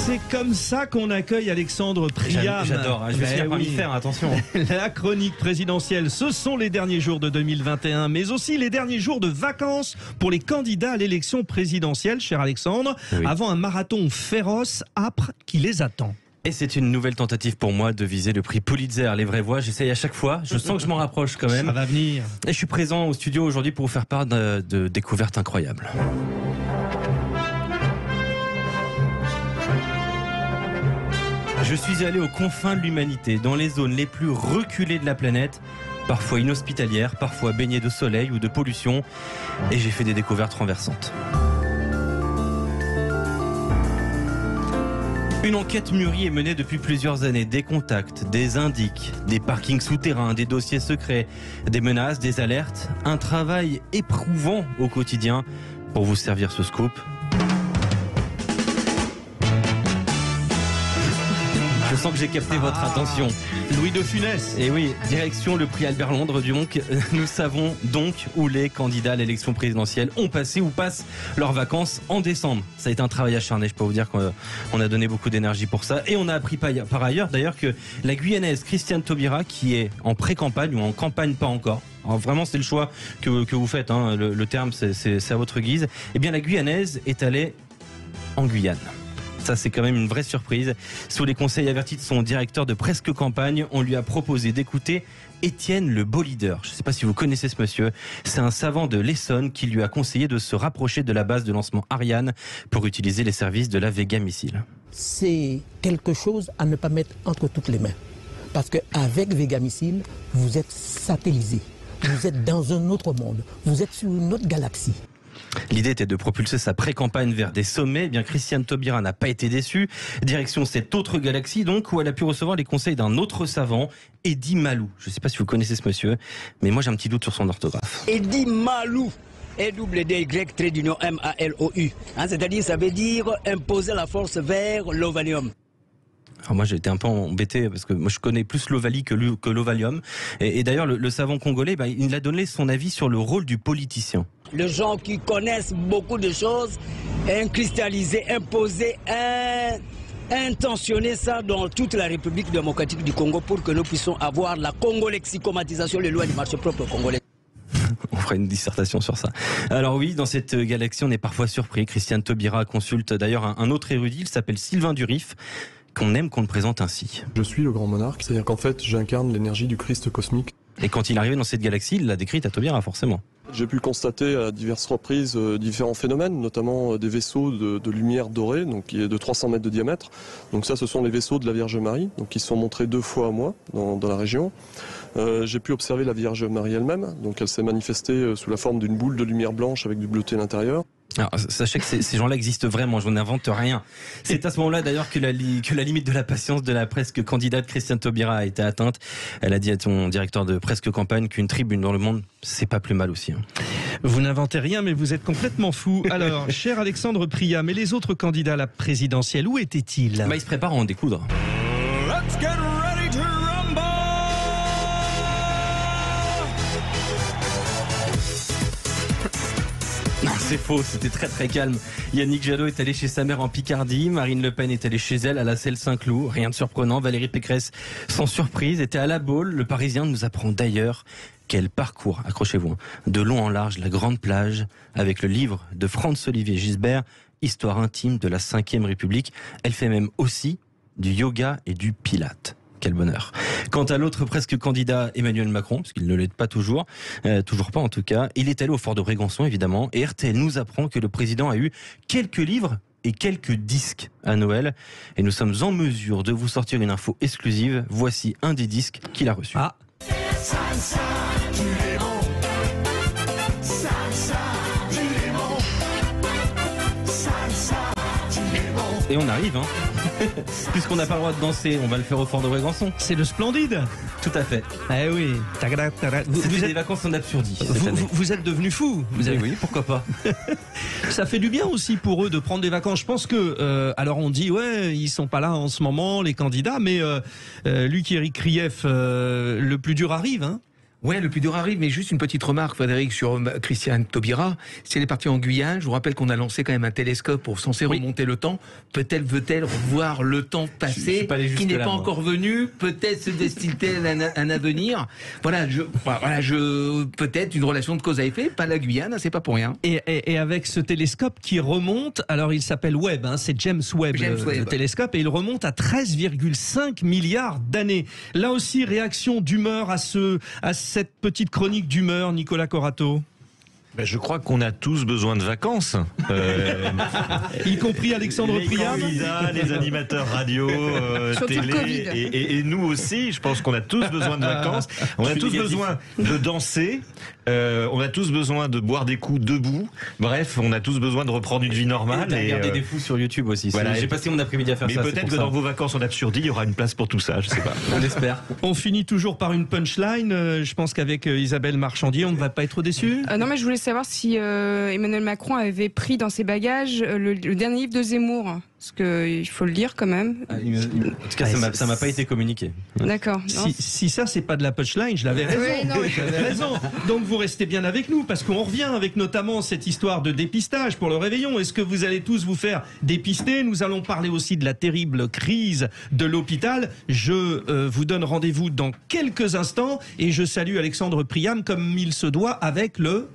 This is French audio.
C'est comme ça qu'on accueille Alexandre Priam. J'adore, je vais finir par m'y faire, attention. La chronique présidentielle, ce sont les derniers jours de 2021, mais aussi les derniers jours de vacances pour les candidats à l'élection présidentielle, cher Alexandre, avant un marathon féroce, âpre, qui les attend. Et c'est une nouvelle tentative pour moi de viser le prix Pulitzer, les vraies voix. J'essaye à chaque fois, je sens que je m'en rapproche quand même. Ça va venir. Et je suis présent au studio aujourd'hui pour vous faire part de découvertes incroyables. Je suis allé aux confins de l'humanité, dans les zones les plus reculées de la planète, parfois inhospitalières, parfois baignées de soleil ou de pollution, et j'ai fait des découvertes renversantes. Une enquête mûrie est menée depuis plusieurs années. Des contacts, des indices, des parkings souterrains, des dossiers secrets, des menaces, des alertes. Un travail éprouvant au quotidien pour vous servir ce scoop. Je sens que j'ai capté votre attention. Louis de Funès. Et oui, direction le prix Albert Londres. Donc, nous savons donc où les candidats à l'élection présidentielle ont passé ou passent leurs vacances en décembre. Ça a été un travail acharné, je peux vous dire qu'on a donné beaucoup d'énergie pour ça. Et on a appris par ailleurs d'ailleurs que la Guyanaise Christiane Taubira, qui est en pré-campagne ou en campagne pas encore, alors vraiment c'est le choix que vous faites, hein, le terme c'est à votre guise, eh bien la Guyanaise est allée en Guyane. Ça, c'est quand même une vraie surprise. Sous les conseils avertis de son directeur de Presque Campagne, on lui a proposé d'écouter Étienne le Bolideur. Je ne sais pas si vous connaissez ce monsieur. C'est un savant de l'Essonne qui lui a conseillé de se rapprocher de la base de lancement Ariane pour utiliser les services de la Vega Missile. C'est quelque chose à ne pas mettre entre toutes les mains. Parce qu'avec Vega Missile, vous êtes satellisé. Vous êtes dans un autre monde. Vous êtes sur une autre galaxie. L'idée était de propulser sa pré-campagne vers des sommets. Eh bien, Christiane Taubira n'a pas été déçue. Direction cette autre galaxie, donc, où elle a pu recevoir les conseils d'un autre savant, Eddy Malou. Je ne sais pas si vous connaissez ce monsieur, mais moi j'ai un petit doute sur son orthographe. Eddy Malou. E-double-D-Y-M-A-L-O-U. C'est-à-dire, ça veut dire imposer la force vers l'ovalium. Alors moi j'ai été un peu embêté parce que moi je connais plus l'Ovalie que l'Ovalium. Et d'ailleurs le savant congolais, il a donné son avis sur le rôle du politicien. Les gens qui connaissent beaucoup de choses, cristalliser, imposer, intentionner ça dans toute la République démocratique du Congo pour que nous puissions avoir la congolexicomatisation, les lois du marché propre congolais. On fera une dissertation sur ça. Alors oui, dans cette galaxie on est parfois surpris. Christiane Taubira consulte d'ailleurs un autre érudit, il s'appelle Sylvain Durif, qu'on aime qu'on le présente ainsi. Je suis le grand monarque, c'est-à-dire qu'en fait j'incarne l'énergie du Christ cosmique. Et quand il est arrivé dans cette galaxie, il l'a décrite à Taubira forcément. J'ai pu constater à diverses reprises différents phénomènes, notamment des vaisseaux de lumière dorée, donc qui est de 300 mètres de diamètre. Donc ça, ce sont les vaisseaux de la Vierge Marie, donc qui sont montrés 2 fois à moi dans la région. J'ai pu observer la Vierge Marie elle-même, donc elle s'est manifestée sous la forme d'une boule de lumière blanche avec du bleuté à l'intérieur. Alors, sachez que ces gens-là existent vraiment, je n'invente rien. C'est à ce moment-là d'ailleurs que la limite de la patience de la presque candidate Christiane Taubira a été atteinte. Elle a dit à son directeur de Presque Campagne qu'une tribune dans le monde, c'est pas plus mal aussi. Vous n'inventez rien, mais vous êtes complètement fou. Alors, cher Alexandre Priam, et les autres candidats à la présidentielle, où étaient-ils ? Ils se préparent à en découdre. Let's get ready to rumble! Non, c'est faux, c'était très très calme. Yannick Jadot est allé chez sa mère en Picardie, Marine Le Pen est allée chez elle à la Selle-Saint-Cloud, rien de surprenant. Valérie Pécresse, sans surprise, était à La Baule. Le Parisien nous apprend d'ailleurs qu'elle parcourt, accrochez-vous, de long en large la grande plage avec le livre de Franz-Olivier Gisbert, Histoire intime de la Ve République. Elle fait même aussi du yoga et du pilate. Quel bonheur. Quant à l'autre presque candidat, Emmanuel Macron, parce qu'il ne l'est pas toujours pas en tout cas, il est allé au fort de Brégançon évidemment, et RTL nous apprend que le président a eu quelques livres et quelques disques à Noël, et nous sommes en mesure de vous sortir une info exclusive. Voici un des disques qu'il a reçu. Ah. Et on arrive, puisqu'on n'a pas le droit de danser, on va le faire au fort de Brégançon. C'est le Splendide. Tout à fait. Eh oui. Vous êtes des vacances en absurdie. Vous êtes devenu fou. Oui, pourquoi pas. Ça fait du bien aussi pour eux de prendre des vacances. Je pense que, alors on dit, ouais, ils sont pas là en ce moment, les candidats, mais Luc-Éric Krief, le plus dur arrive, Ouais, le plus dur arrive, mais juste une petite remarque, Frédéric, sur Christiane Taubira. Si elle est partie en Guyane, je vous rappelle qu'on a lancé quand même un télescope pour censé remonter le temps. Peut-être veut-elle revoir le temps passé, qui n'est pas encore venu. Peut-être se destine-t-elle un avenir. Voilà, peut-être une relation de cause à effet. Pas la Guyane, c'est pas pour rien. Et avec ce télescope qui remonte, alors il s'appelle Webb, hein, c'est James Webb, le télescope, et il remonte à 13,5 milliards d'années. Là aussi, réaction d'humeur à cette petite chronique d'humeur, Nicolas Corato. Je crois qu'on a tous besoin de vacances. Y compris Alexandre Priam. Les candidats, les animateurs radio, télé, et nous aussi, je pense qu'on a tous besoin de vacances. On a tous besoin de danser. On a tous besoin de boire des coups debout. Bref, on a tous besoin de reprendre une vie normale. Et regarder des fous sur YouTube aussi. Voilà. J'ai passé mon après-midi à faire ça. Mais peut-être que dans vos vacances en absurdie, il y aura une place pour tout ça, je sais pas. On l'espère. On finit toujours par une punchline. Je pense qu'avec Isabelle Marchandier, on ne va pas être déçus. Non, mais je voulais savoir si Emmanuel Macron avait pris dans ses bagages le dernier livre de Zemmour. Parce qu'il faut le lire quand même. En tout cas, ça m'a pas été communiqué. D'accord. Si ça, c'est pas de la punchline, je l'avais raison. Oui, non. J'avais raison. Donc vous restez bien avec nous, parce qu'on revient avec notamment cette histoire de dépistage pour le réveillon. Est-ce que vous allez tous vous faire dépister? Nous allons parler aussi de la terrible crise de l'hôpital. Je vous donne rendez-vous dans quelques instants et je salue Alexandre Priam comme il se doit avec le